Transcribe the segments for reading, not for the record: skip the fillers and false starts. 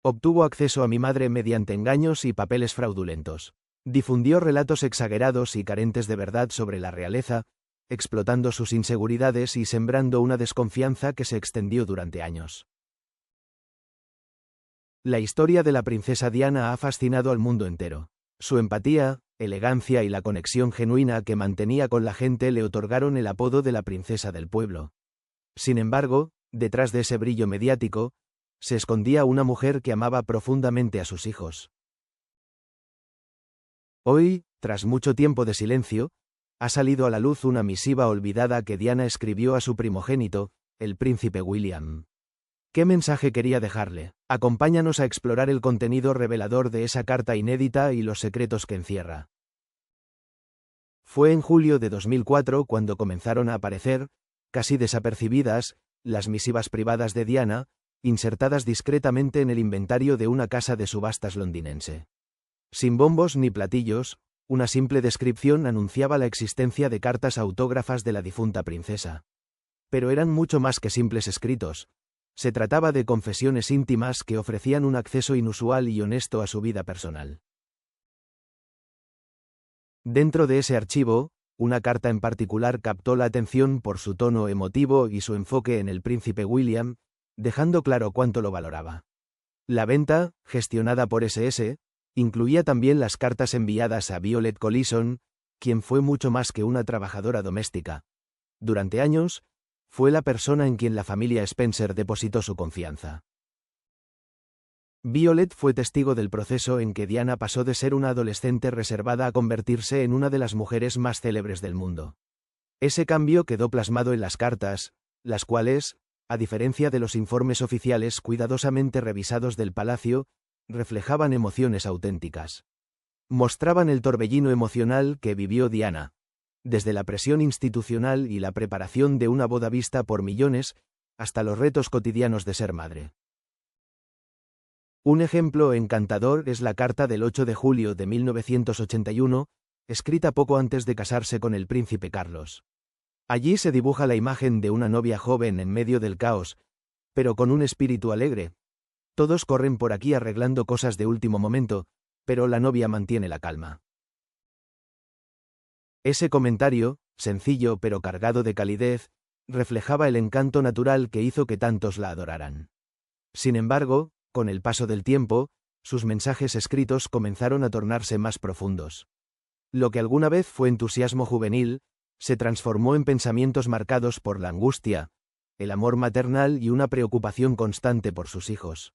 Obtuvo acceso a mi madre mediante engaños y papeles fraudulentos. Difundió relatos exagerados y carentes de verdad sobre la realeza, explotando sus inseguridades y sembrando una desconfianza que se extendió durante años. La historia de la princesa Diana ha fascinado al mundo entero. Su empatía, elegancia y la conexión genuina que mantenía con la gente le otorgaron el apodo de la princesa del pueblo. Sin embargo, detrás de ese brillo mediático, se escondía una mujer que amaba profundamente a sus hijos. Hoy, tras mucho tiempo de silencio, ha salido a la luz una misiva olvidada que Diana escribió a su primogénito, el príncipe William. ¿Qué mensaje quería dejarle? Acompáñanos a explorar el contenido revelador de esa carta inédita y los secretos que encierra. Fue en julio de 2004 cuando comenzaron a aparecer, casi desapercibidas, las misivas privadas de Diana, insertadas discretamente en el inventario de una casa de subastas londinense. Sin bombos ni platillos, una simple descripción anunciaba la existencia de cartas autógrafas de la difunta princesa. Pero eran mucho más que simples escritos. Se trataba de confesiones íntimas que ofrecían un acceso inusual y honesto a su vida personal. Dentro de ese archivo, una carta en particular captó la atención por su tono emotivo y su enfoque en el príncipe William, dejando claro cuánto lo valoraba. La venta, gestionada por SS, incluía también las cartas enviadas a Violet Collison, quien fue mucho más que una trabajadora doméstica. Durante años, fue la persona en quien la familia Spencer depositó su confianza. Violet fue testigo del proceso en que Diana pasó de ser una adolescente reservada a convertirse en una de las mujeres más célebres del mundo. Ese cambio quedó plasmado en las cartas, las cuales, a diferencia de los informes oficiales cuidadosamente revisados del palacio, reflejaban emociones auténticas. Mostraban el torbellino emocional que vivió Diana, desde la presión institucional y la preparación de una boda vista por millones, hasta los retos cotidianos de ser madre. Un ejemplo encantador es la carta del 8 de julio de 1981, escrita poco antes de casarse con el príncipe Carlos. Allí se dibuja la imagen de una novia joven en medio del caos, pero con un espíritu alegre. Todos corren por aquí arreglando cosas de último momento, pero la novia mantiene la calma. Ese comentario, sencillo pero cargado de calidez, reflejaba el encanto natural que hizo que tantos la adoraran. Sin embargo, con el paso del tiempo, sus mensajes escritos comenzaron a tornarse más profundos. Lo que alguna vez fue entusiasmo juvenil, se transformó en pensamientos marcados por la angustia, el amor maternal y una preocupación constante por sus hijos.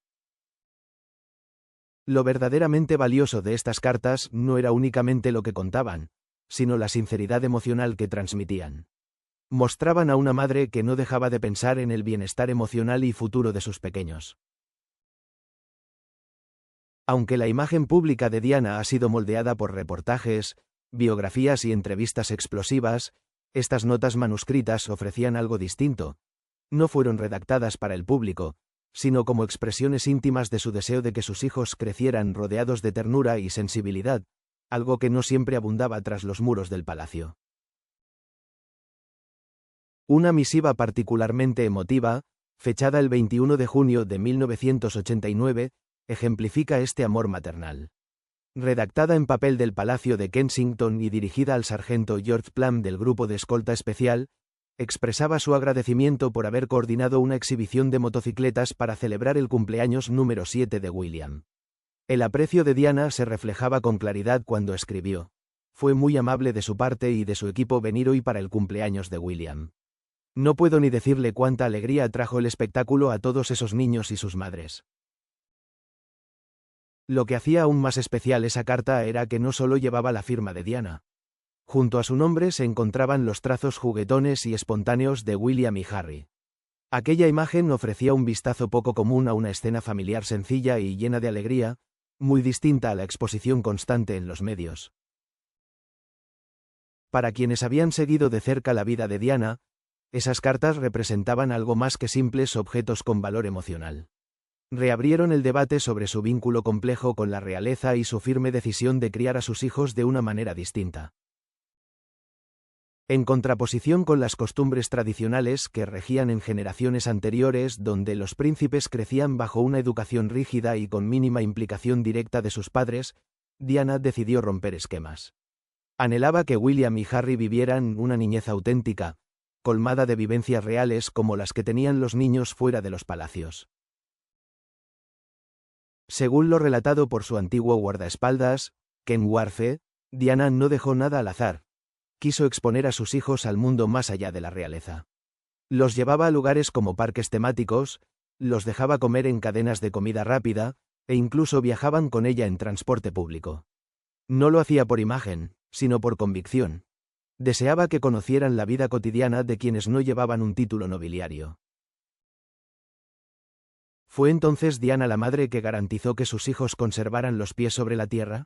Lo verdaderamente valioso de estas cartas no era únicamente lo que contaban, sino la sinceridad emocional que transmitían. Mostraban a una madre que no dejaba de pensar en el bienestar emocional y futuro de sus pequeños. Aunque la imagen pública de Diana ha sido moldeada por reportajes, biografías y entrevistas explosivas, estas notas manuscritas ofrecían algo distinto. No fueron redactadas para el público, sino como expresiones íntimas de su deseo de que sus hijos crecieran rodeados de ternura y sensibilidad, algo que no siempre abundaba tras los muros del palacio. Una misiva particularmente emotiva, fechada el 21 de junio de 1989, ejemplifica este amor maternal. Redactada en papel del Palacio de Kensington y dirigida al sargento George Plum del Grupo de Escolta Especial, expresaba su agradecimiento por haber coordinado una exhibición de motocicletas para celebrar el cumpleaños número 7 de William. El aprecio de Diana se reflejaba con claridad cuando escribió: «Fue muy amable de su parte y de su equipo venir hoy para el cumpleaños de William. No puedo ni decirle cuánta alegría trajo el espectáculo a todos esos niños y sus madres». Lo que hacía aún más especial esa carta era que no solo llevaba la firma de Diana. Junto a su nombre se encontraban los trazos juguetones y espontáneos de William y Harry. Aquella imagen ofrecía un vistazo poco común a una escena familiar sencilla y llena de alegría, muy distinta a la exposición constante en los medios. Para quienes habían seguido de cerca la vida de Diana, esas cartas representaban algo más que simples objetos con valor emocional. Reabrieron el debate sobre su vínculo complejo con la realeza y su firme decisión de criar a sus hijos de una manera distinta. En contraposición con las costumbres tradicionales que regían en generaciones anteriores, donde los príncipes crecían bajo una educación rígida y con mínima implicación directa de sus padres, Diana decidió romper esquemas. Anhelaba que William y Harry vivieran una niñez auténtica, colmada de vivencias reales como las que tenían los niños fuera de los palacios. Según lo relatado por su antiguo guardaespaldas, Ken Wharfe, Diana no dejó nada al azar. Quiso exponer a sus hijos al mundo más allá de la realeza. Los llevaba a lugares como parques temáticos, los dejaba comer en cadenas de comida rápida, e incluso viajaban con ella en transporte público. No lo hacía por imagen, sino por convicción. Deseaba que conocieran la vida cotidiana de quienes no llevaban un título nobiliario. ¿Fue entonces Diana la madre que garantizó que sus hijos conservaran los pies sobre la tierra?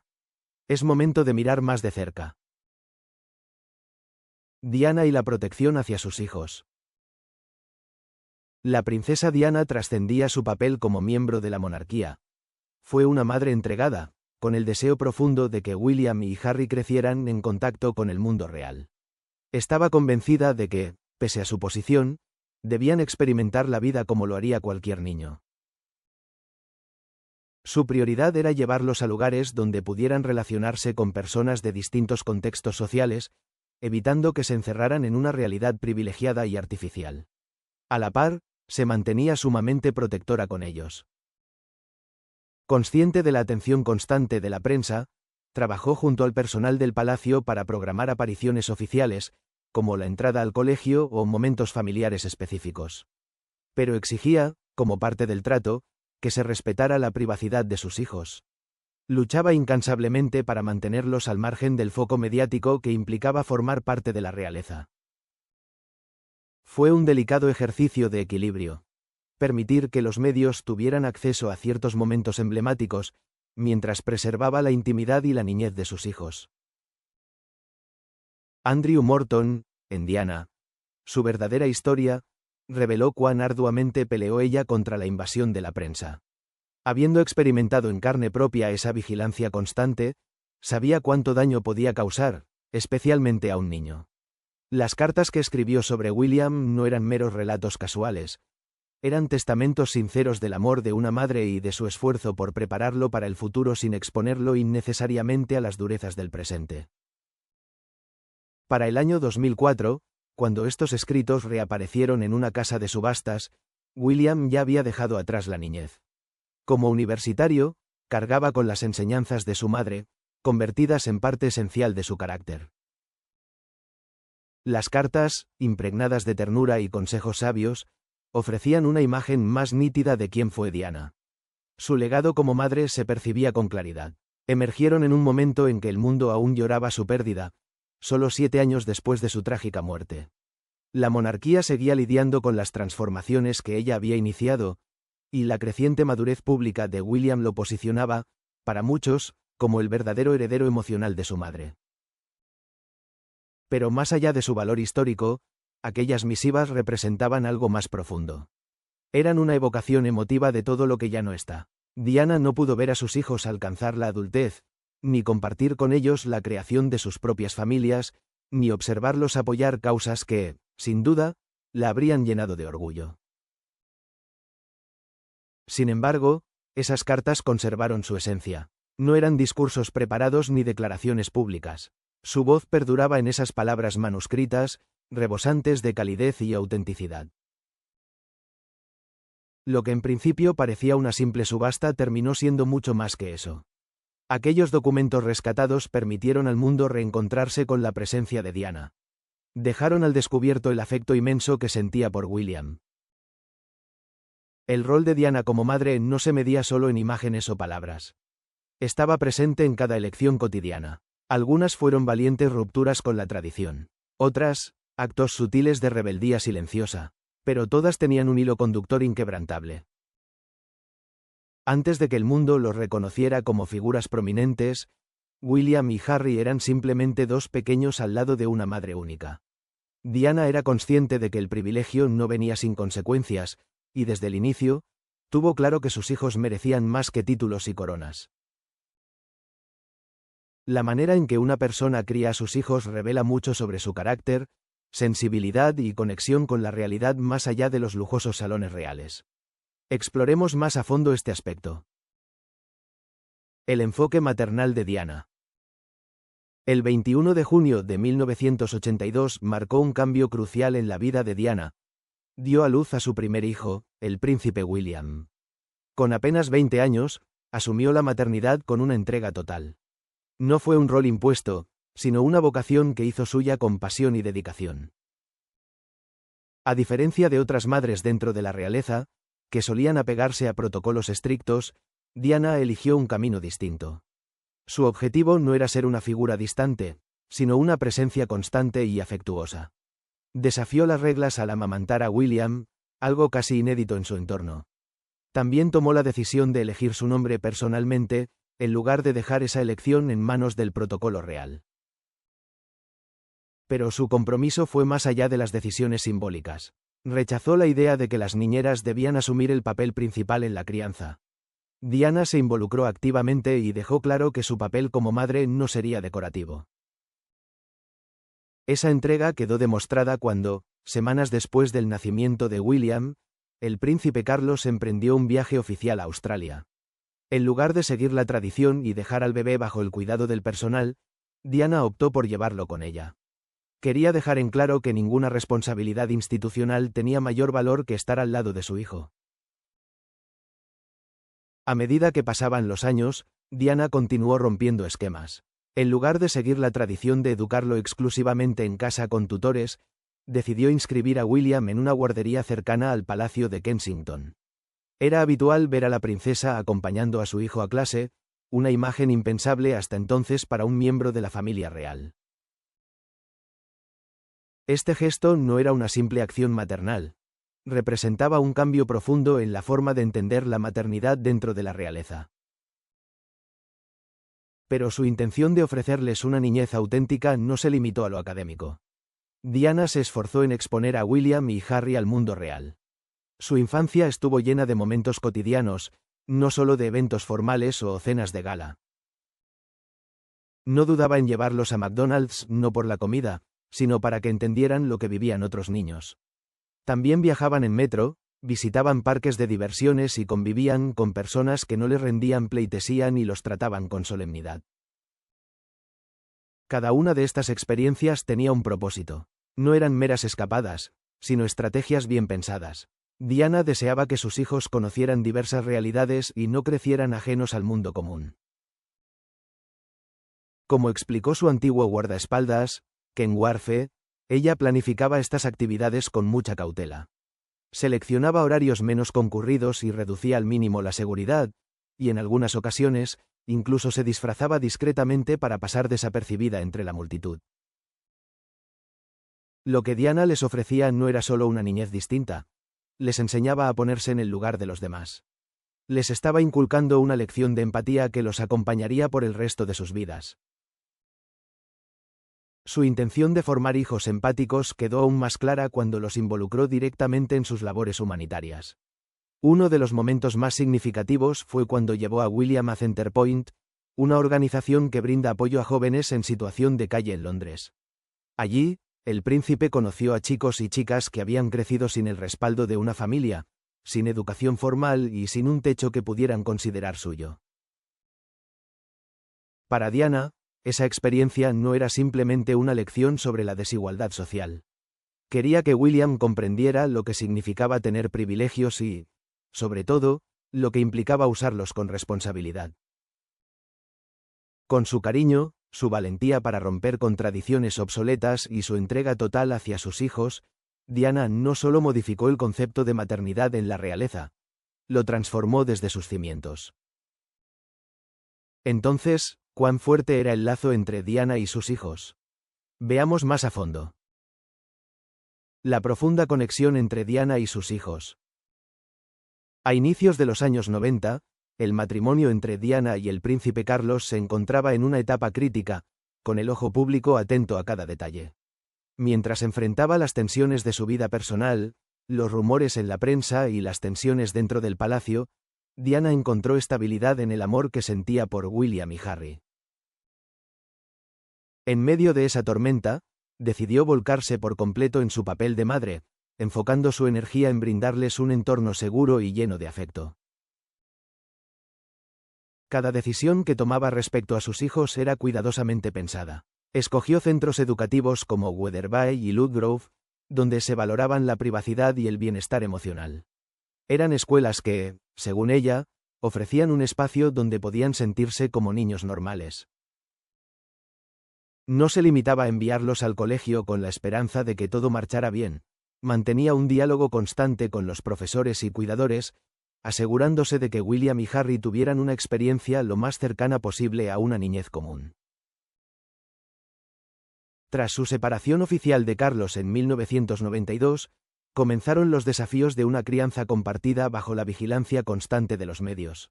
Es momento de mirar más de cerca. Diana y la protección hacia sus hijos. La princesa Diana trascendía su papel como miembro de la monarquía. Fue una madre entregada, con el deseo profundo de que William y Harry crecieran en contacto con el mundo real. Estaba convencida de que, pese a su posición, debían experimentar la vida como lo haría cualquier niño. Su prioridad era llevarlos a lugares donde pudieran relacionarse con personas de distintos contextos sociales, evitando que se encerraran en una realidad privilegiada y artificial. A la par, se mantenía sumamente protectora con ellos. Consciente de la atención constante de la prensa, trabajó junto al personal del palacio para programar apariciones oficiales, como la entrada al colegio o momentos familiares específicos. Pero exigía, como parte del trato, que se respetara la privacidad de sus hijos. Luchaba incansablemente para mantenerlos al margen del foco mediático que implicaba formar parte de la realeza. Fue un delicado ejercicio de equilibrio. Permitir que los medios tuvieran acceso a ciertos momentos emblemáticos, mientras preservaba la intimidad y la niñez de sus hijos. Andrew Morton, en Diana, su verdadera historia, reveló cuán arduamente peleó ella contra la invasión de la prensa. Habiendo experimentado en carne propia esa vigilancia constante, sabía cuánto daño podía causar, especialmente a un niño. Las cartas que escribió sobre William no eran meros relatos casuales, eran testamentos sinceros del amor de una madre y de su esfuerzo por prepararlo para el futuro sin exponerlo innecesariamente a las durezas del presente. Para el año 2004, cuando estos escritos reaparecieron en una casa de subastas, William ya había dejado atrás la niñez. Como universitario, cargaba con las enseñanzas de su madre, convertidas en parte esencial de su carácter. Las cartas, impregnadas de ternura y consejos sabios, ofrecían una imagen más nítida de quién fue Diana. Su legado como madre se percibía con claridad. Emergieron en un momento en que el mundo aún lloraba su pérdida, solo 7 años después de su trágica muerte. La monarquía seguía lidiando con las transformaciones que ella había iniciado, y la creciente madurez pública de William lo posicionaba, para muchos, como el verdadero heredero emocional de su madre. Pero más allá de su valor histórico, aquellas misivas representaban algo más profundo. Eran una evocación emotiva de todo lo que ya no está. Diana no pudo ver a sus hijos alcanzar la adultez, ni compartir con ellos la creación de sus propias familias, ni observarlos apoyar causas que, sin duda, la habrían llenado de orgullo. Sin embargo, esas cartas conservaron su esencia. No eran discursos preparados ni declaraciones públicas. Su voz perduraba en esas palabras manuscritas, rebosantes de calidez y autenticidad. Lo que en principio parecía una simple subasta terminó siendo mucho más que eso. Aquellos documentos rescatados permitieron al mundo reencontrarse con la presencia de Diana. Dejaron al descubierto el afecto inmenso que sentía por William. El rol de Diana como madre no se medía solo en imágenes o palabras. Estaba presente en cada elección cotidiana. Algunas fueron valientes rupturas con la tradición. Otras, actos sutiles de rebeldía silenciosa. Pero todas tenían un hilo conductor inquebrantable. Antes de que el mundo los reconociera como figuras prominentes, William y Harry eran simplemente dos pequeños al lado de una madre única. Diana era consciente de que el privilegio no venía sin consecuencias, y desde el inicio, tuvo claro que sus hijos merecían más que títulos y coronas. La manera en que una persona cría a sus hijos revela mucho sobre su carácter, sensibilidad y conexión con la realidad más allá de los lujosos salones reales. Exploremos más a fondo este aspecto. El enfoque maternal de Diana. El 21 de junio de 1982 marcó un cambio crucial en la vida de Diana. Dio a luz a su primer hijo, el príncipe William. Con apenas 20 años, asumió la maternidad con una entrega total. No fue un rol impuesto, sino una vocación que hizo suya con pasión y dedicación. A diferencia de otras madres dentro de la realeza, que solían apegarse a protocolos estrictos, Diana eligió un camino distinto. Su objetivo no era ser una figura distante, sino una presencia constante y afectuosa. Desafió las reglas al amamantar a William, algo casi inédito en su entorno. También tomó la decisión de elegir su nombre personalmente, en lugar de dejar esa elección en manos del protocolo real. Pero su compromiso fue más allá de las decisiones simbólicas. Rechazó la idea de que las niñeras debían asumir el papel principal en la crianza. Diana se involucró activamente y dejó claro que su papel como madre no sería decorativo. Esa entrega quedó demostrada cuando, semanas después del nacimiento de William, el príncipe Carlos emprendió un viaje oficial a Australia. En lugar de seguir la tradición y dejar al bebé bajo el cuidado del personal, Diana optó por llevarlo con ella. Quería dejar en claro que ninguna responsabilidad institucional tenía mayor valor que estar al lado de su hijo. A medida que pasaban los años, Diana continuó rompiendo esquemas. En lugar de seguir la tradición de educarlo exclusivamente en casa con tutores, decidió inscribir a William en una guardería cercana al Palacio de Kensington. Era habitual ver a la princesa acompañando a su hijo a clase, una imagen impensable hasta entonces para un miembro de la familia real. Este gesto no era una simple acción maternal. Representaba un cambio profundo en la forma de entender la maternidad dentro de la realeza. Pero su intención de ofrecerles una niñez auténtica no se limitó a lo académico. Diana se esforzó en exponer a William y Harry al mundo real. Su infancia estuvo llena de momentos cotidianos, no solo de eventos formales o cenas de gala. No dudaba en llevarlos a McDonald's no por la comida, sino para que entendieran lo que vivían otros niños. También viajaban en metro, visitaban parques de diversiones y convivían con personas que no les rendían pleitesía ni los trataban con solemnidad. Cada una de estas experiencias tenía un propósito. No eran meras escapadas, sino estrategias bien pensadas. Diana deseaba que sus hijos conocieran diversas realidades y no crecieran ajenos al mundo común. Como explicó su antiguo guardaespaldas, Ken Warfe, ella planificaba estas actividades con mucha cautela. Seleccionaba horarios menos concurridos y reducía al mínimo la seguridad, y en algunas ocasiones, incluso se disfrazaba discretamente para pasar desapercibida entre la multitud. Lo que Diana les ofrecía no era solo una niñez distinta. Les enseñaba a ponerse en el lugar de los demás. Les estaba inculcando una lección de empatía que los acompañaría por el resto de sus vidas. Su intención de formar hijos empáticos quedó aún más clara cuando los involucró directamente en sus labores humanitarias. Uno de los momentos más significativos fue cuando llevó a William a Centrepoint, una organización que brinda apoyo a jóvenes en situación de calle en Londres. Allí, el príncipe conoció a chicos y chicas que habían crecido sin el respaldo de una familia, sin educación formal y sin un techo que pudieran considerar suyo. Para Diana, esa experiencia no era simplemente una lección sobre la desigualdad social. Quería que William comprendiera lo que significaba tener privilegios y, sobre todo, lo que implicaba usarlos con responsabilidad. Con su cariño, su valentía para romper con tradiciones obsoletas y su entrega total hacia sus hijos, Diana no solo modificó el concepto de maternidad en la realeza, lo transformó desde sus cimientos. Entonces, ¿cuán fuerte era el lazo entre Diana y sus hijos? Veamos más a fondo. La profunda conexión entre Diana y sus hijos. A inicios de los años 90, el matrimonio entre Diana y el príncipe Carlos se encontraba en una etapa crítica, con el ojo público atento a cada detalle. Mientras enfrentaba las tensiones de su vida personal, los rumores en la prensa y las tensiones dentro del palacio, Diana encontró estabilidad en el amor que sentía por William y Harry. En medio de esa tormenta, decidió volcarse por completo en su papel de madre, enfocando su energía en brindarles un entorno seguro y lleno de afecto. Cada decisión que tomaba respecto a sus hijos era cuidadosamente pensada. Escogió centros educativos como Wetherby y Ludgrove, donde se valoraban la privacidad y el bienestar emocional. Eran escuelas que, según ella, ofrecían un espacio donde podían sentirse como niños normales. No se limitaba a enviarlos al colegio con la esperanza de que todo marchara bien. Mantenía un diálogo constante con los profesores y cuidadores, asegurándose de que William y Harry tuvieran una experiencia lo más cercana posible a una niñez común. Tras su separación oficial de Carlos en 1992, comenzaron los desafíos de una crianza compartida bajo la vigilancia constante de los medios.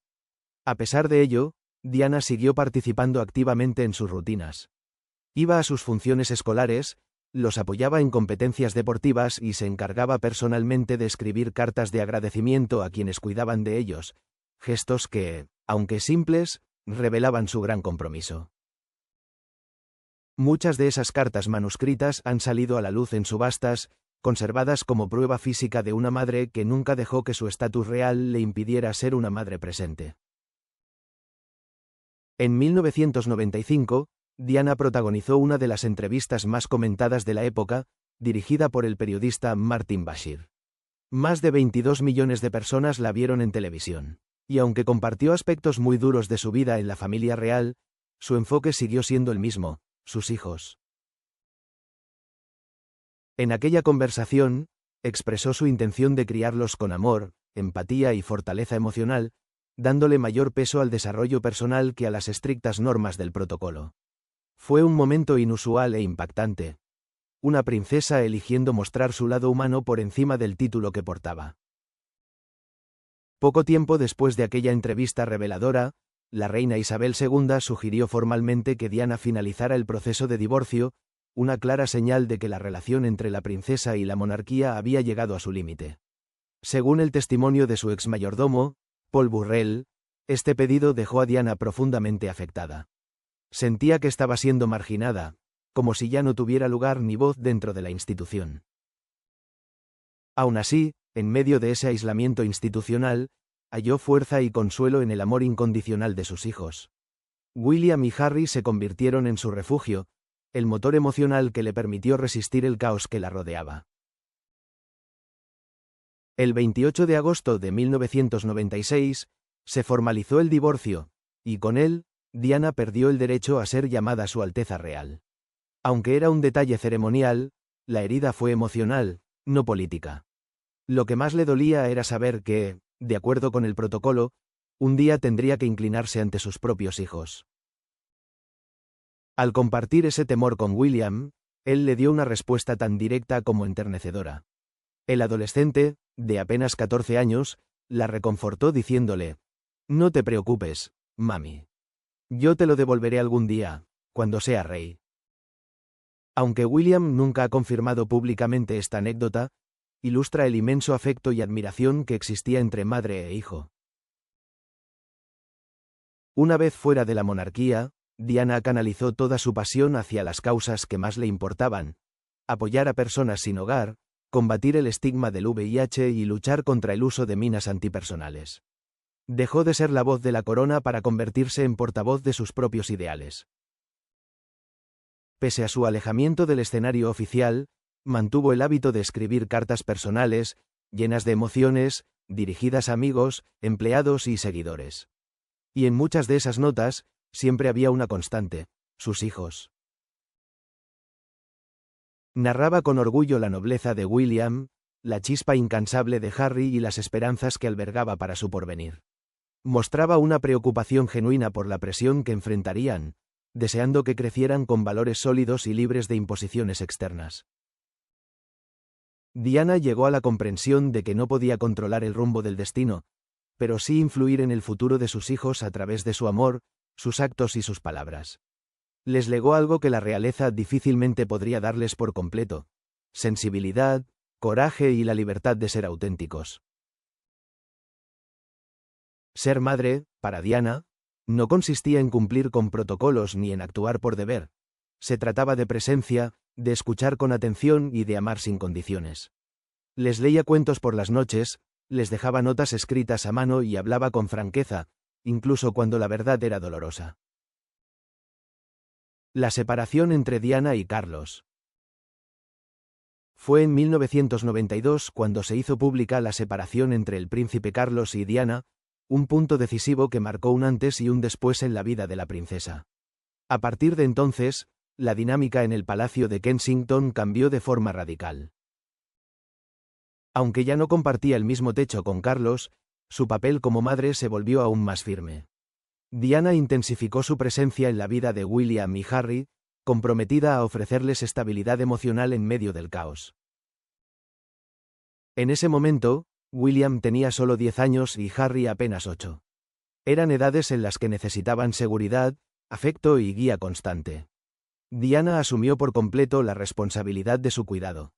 A pesar de ello, Diana siguió participando activamente en sus rutinas. Iba a sus funciones escolares, los apoyaba en competencias deportivas y se encargaba personalmente de escribir cartas de agradecimiento a quienes cuidaban de ellos, gestos que, aunque simples, revelaban su gran compromiso. Muchas de esas cartas manuscritas han salido a la luz en subastas, conservadas como prueba física de una madre que nunca dejó que su estatus real le impidiera ser una madre presente. En 1995, Diana protagonizó una de las entrevistas más comentadas de la época, dirigida por el periodista Martin Bashir. Más de 22 millones de personas la vieron en televisión. Y aunque compartió aspectos muy duros de su vida en la familia real, su enfoque siguió siendo el mismo: sus hijos. En aquella conversación, expresó su intención de criarlos con amor, empatía y fortaleza emocional, dándole mayor peso al desarrollo personal que a las estrictas normas del protocolo. Fue un momento inusual e impactante. Una princesa eligiendo mostrar su lado humano por encima del título que portaba. Poco tiempo después de aquella entrevista reveladora, la reina Isabel II sugirió formalmente que Diana finalizara el proceso de divorcio, una clara señal de que la relación entre la princesa y la monarquía había llegado a su límite. Según el testimonio de su exmayordomo, Paul Burrell, este pedido dejó a Diana profundamente afectada. Sentía que estaba siendo marginada, como si ya no tuviera lugar ni voz dentro de la institución. Aún así, en medio de ese aislamiento institucional, halló fuerza y consuelo en el amor incondicional de sus hijos. William y Harry se convirtieron en su refugio, el motor emocional que le permitió resistir el caos que la rodeaba. El 28 de agosto de 1996, se formalizó el divorcio, y con él, Diana perdió el derecho a ser llamada Su Alteza Real. Aunque era un detalle ceremonial, la herida fue emocional, no política. Lo que más le dolía era saber que, de acuerdo con el protocolo, un día tendría que inclinarse ante sus propios hijos. Al compartir ese temor con William, él le dio una respuesta tan directa como enternecedora. El adolescente, de apenas 14 años, la reconfortó diciéndole: «No te preocupes, mami. Yo te lo devolveré algún día, cuando sea rey». Aunque William nunca ha confirmado públicamente esta anécdota, ilustra el inmenso afecto y admiración que existía entre madre e hijo. Una vez fuera de la monarquía, Diana canalizó toda su pasión hacia las causas que más le importaban: apoyar a personas sin hogar, combatir el estigma del VIH y luchar contra el uso de minas antipersonales. Dejó de ser la voz de la corona para convertirse en portavoz de sus propios ideales. Pese a su alejamiento del escenario oficial, mantuvo el hábito de escribir cartas personales, llenas de emociones, dirigidas a amigos, empleados y seguidores. Y en muchas de esas notas, siempre había una constante: sus hijos. Narraba con orgullo la nobleza de William, la chispa incansable de Harry y las esperanzas que albergaba para su porvenir. Mostraba una preocupación genuina por la presión que enfrentarían, deseando que crecieran con valores sólidos y libres de imposiciones externas. Diana llegó a la comprensión de que no podía controlar el rumbo del destino, pero sí influir en el futuro de sus hijos a través de su amor, sus actos y sus palabras. Les legó algo que la realeza difícilmente podría darles por completo: sensibilidad, coraje y la libertad de ser auténticos. Ser madre, para Diana, no consistía en cumplir con protocolos ni en actuar por deber. Se trataba de presencia, de escuchar con atención y de amar sin condiciones. Les leía cuentos por las noches, les dejaba notas escritas a mano y hablaba con franqueza, incluso cuando la verdad era dolorosa. La separación entre Diana y Carlos. Fue en 1992 cuando se hizo pública la separación entre el príncipe Carlos y Diana, un punto decisivo que marcó un antes y un después en la vida de la princesa. A partir de entonces, la dinámica en el Palacio de Kensington cambió de forma radical. Aunque ya no compartía el mismo techo con Carlos, su papel como madre se volvió aún más firme. Diana intensificó su presencia en la vida de William y Harry, comprometida a ofrecerles estabilidad emocional en medio del caos. En ese momento, William tenía solo 10 años y Harry apenas 8. Eran edades en las que necesitaban seguridad, afecto y guía constante. Diana asumió por completo la responsabilidad de su cuidado.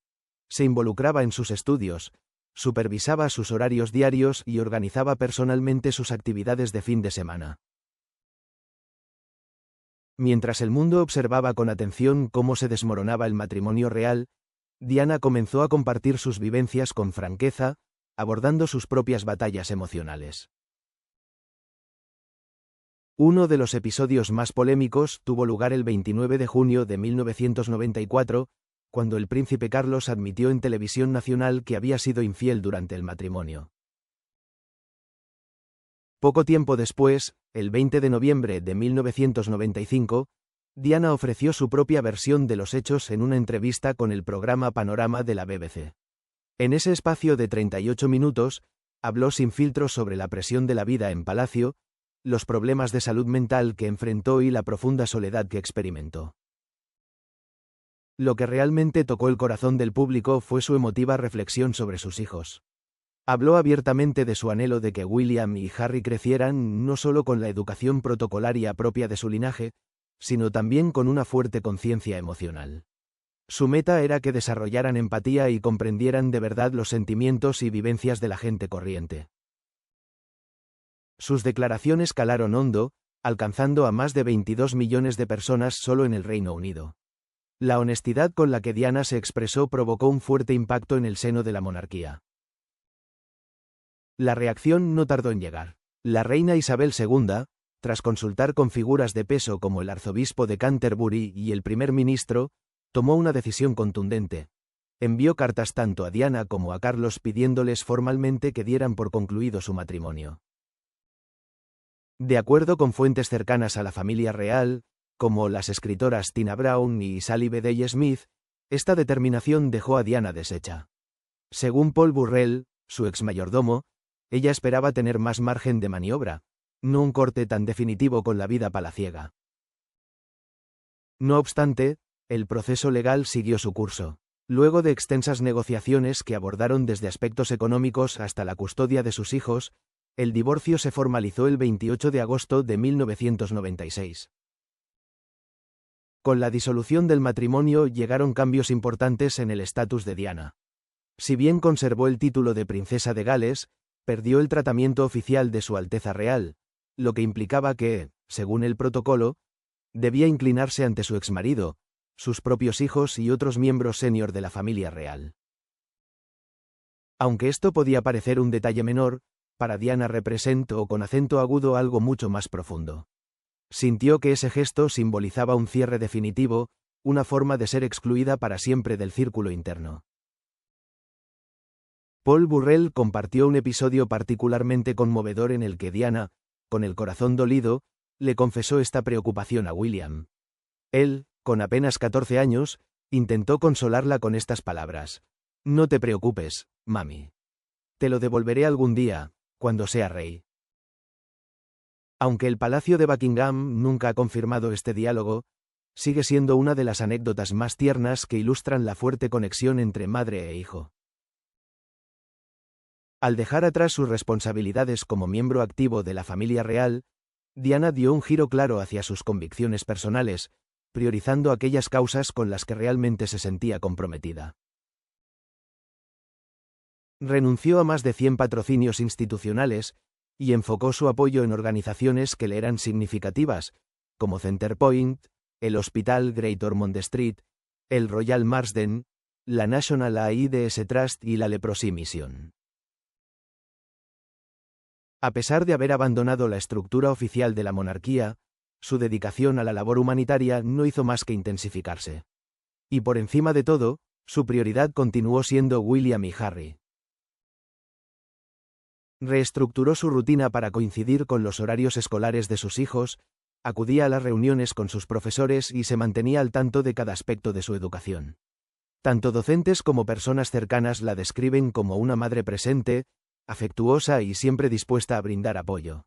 Se involucraba en sus estudios, supervisaba sus horarios diarios y organizaba personalmente sus actividades de fin de semana. Mientras el mundo observaba con atención cómo se desmoronaba el matrimonio real, Diana comenzó a compartir sus vivencias con franqueza, abordando sus propias batallas emocionales. Uno de los episodios más polémicos tuvo lugar el 29 de junio de 1994, cuando el príncipe Carlos admitió en televisión nacional que había sido infiel durante el matrimonio. Poco tiempo después, el 20 de noviembre de 1995, Diana ofreció su propia versión de los hechos en una entrevista con el programa Panorama de la BBC. En ese espacio de 38 minutos, habló sin filtros sobre la presión de la vida en palacio, los problemas de salud mental que enfrentó y la profunda soledad que experimentó. Lo que realmente tocó el corazón del público fue su emotiva reflexión sobre sus hijos. Habló abiertamente de su anhelo de que William y Harry crecieran no solo con la educación protocolaria propia de su linaje, sino también con una fuerte conciencia emocional. Su meta era que desarrollaran empatía y comprendieran de verdad los sentimientos y vivencias de la gente corriente. Sus declaraciones calaron hondo, alcanzando a más de 22 millones de personas solo en el Reino Unido. La honestidad con la que Diana se expresó provocó un fuerte impacto en el seno de la monarquía. La reacción no tardó en llegar. La reina Isabel II, tras consultar con figuras de peso como el arzobispo de Canterbury y el primer ministro, tomó una decisión contundente. Envió cartas tanto a Diana como a Carlos pidiéndoles formalmente que dieran por concluido su matrimonio. De acuerdo con fuentes cercanas a la familia real, como las escritoras Tina Brown y Sally Bedell Smith, esta determinación dejó a Diana deshecha. Según Paul Burrell, su exmayordomo, ella esperaba tener más margen de maniobra, no un corte tan definitivo con la vida palaciega. No obstante, el proceso legal siguió su curso. Luego de extensas negociaciones que abordaron desde aspectos económicos hasta la custodia de sus hijos, el divorcio se formalizó el 28 de agosto de 1996. Con la disolución del matrimonio llegaron cambios importantes en el estatus de Diana. Si bien conservó el título de princesa de Gales, perdió el tratamiento oficial de Su Alteza Real, lo que implicaba que, según el protocolo, debía inclinarse ante su exmarido, sus propios hijos y otros miembros senior de la familia real. Aunque esto podía parecer un detalle menor, para Diana representó con acento agudo algo mucho más profundo. Sintió que ese gesto simbolizaba un cierre definitivo, una forma de ser excluida para siempre del círculo interno. Paul Burrell compartió un episodio particularmente conmovedor en el que Diana, con el corazón dolido, le confesó esta preocupación a William. Él, con apenas 14 años, intentó consolarla con estas palabras: «No te preocupes, mami. Te lo devolveré algún día, cuando sea rey». Aunque el Palacio de Buckingham nunca ha confirmado este diálogo, sigue siendo una de las anécdotas más tiernas que ilustran la fuerte conexión entre madre e hijo. Al dejar atrás sus responsabilidades como miembro activo de la familia real, Diana dio un giro claro hacia sus convicciones personales, priorizando aquellas causas con las que realmente se sentía comprometida. Renunció a más de 100 patrocinios institucionales y enfocó su apoyo en organizaciones que le eran significativas, como Centerpoint, el Hospital Great Ormond Street, el Royal Marsden, la National AIDS Trust y la Leprosy Mission. A pesar de haber abandonado la estructura oficial de la monarquía, su dedicación a la labor humanitaria no hizo más que intensificarse. Y por encima de todo, su prioridad continuó siendo William y Harry. Reestructuró su rutina para coincidir con los horarios escolares de sus hijos, acudía a las reuniones con sus profesores y se mantenía al tanto de cada aspecto de su educación. Tanto docentes como personas cercanas la describen como una madre presente, afectuosa y siempre dispuesta a brindar apoyo.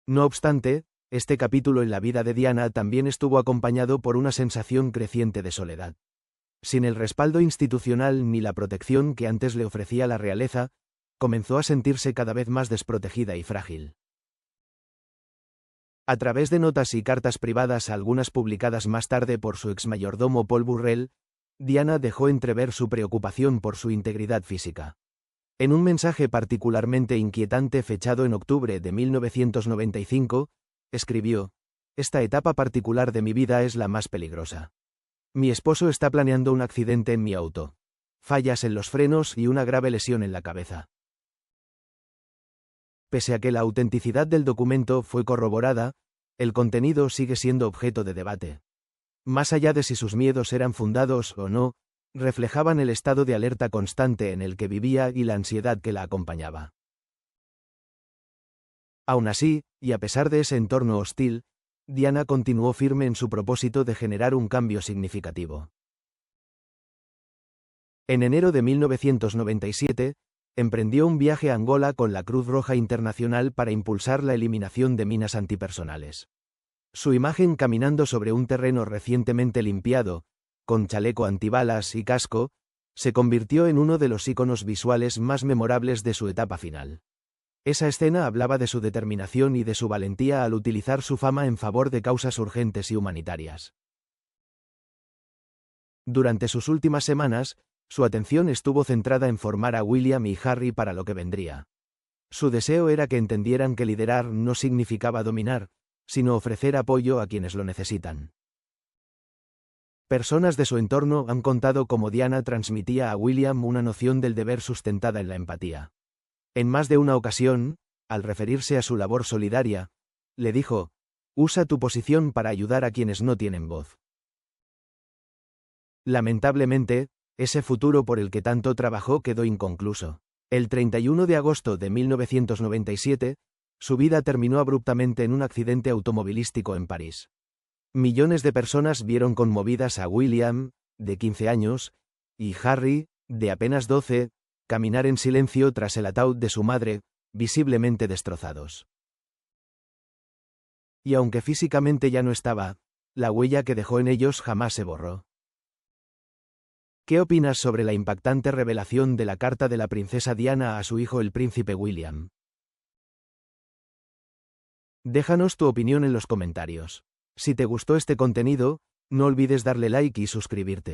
No obstante, este capítulo en la vida de Diana también estuvo acompañado por una sensación creciente de soledad. Sin el respaldo institucional ni la protección que antes le ofrecía la realeza, comenzó a sentirse cada vez más desprotegida y frágil. A través de notas y cartas privadas, algunas publicadas más tarde por su exmayordomo Paul Burrell, Diana dejó entrever su preocupación por su integridad física. En un mensaje particularmente inquietante fechado en octubre de 1995, escribió: «Esta etapa particular de mi vida es la más peligrosa. Mi esposo está planeando un accidente en mi auto. Fallas en los frenos y una grave lesión en la cabeza». Pese a que la autenticidad del documento fue corroborada, el contenido sigue siendo objeto de debate. Más allá de si sus miedos eran fundados o no, reflejaban el estado de alerta constante en el que vivía y la ansiedad que la acompañaba. Aún así, y a pesar de ese entorno hostil, Diana continuó firme en su propósito de generar un cambio significativo. En enero de 1997, emprendió un viaje a Angola con la Cruz Roja Internacional para impulsar la eliminación de minas antipersonales. Su imagen caminando sobre un terreno recientemente limpiado, con chaleco antibalas y casco, se convirtió en uno de los íconos visuales más memorables de su etapa final. Esa escena hablaba de su determinación y de su valentía al utilizar su fama en favor de causas urgentes y humanitarias. Durante sus últimas semanas, su atención estuvo centrada en formar a William y Harry para lo que vendría. Su deseo era que entendieran que liderar no significaba dominar, sino ofrecer apoyo a quienes lo necesitan. Personas de su entorno han contado cómo Diana transmitía a William una noción del deber sustentada en la empatía. En más de una ocasión, al referirse a su labor solidaria, le dijo: «Usa tu posición para ayudar a quienes no tienen voz». Lamentablemente, ese futuro por el que tanto trabajó quedó inconcluso. El 31 de agosto de 1997, su vida terminó abruptamente en un accidente automovilístico en París. Millones de personas vieron conmovidas a William, de 15 años, y Harry, de apenas 12, caminar en silencio tras el ataúd de su madre, visiblemente destrozados. Y aunque físicamente ya no estaba, la huella que dejó en ellos jamás se borró. ¿Qué opinas sobre la impactante revelación de la carta de la princesa Diana a su hijo el príncipe William? Déjanos tu opinión en los comentarios. Si te gustó este contenido, no olvides darle like y suscribirte.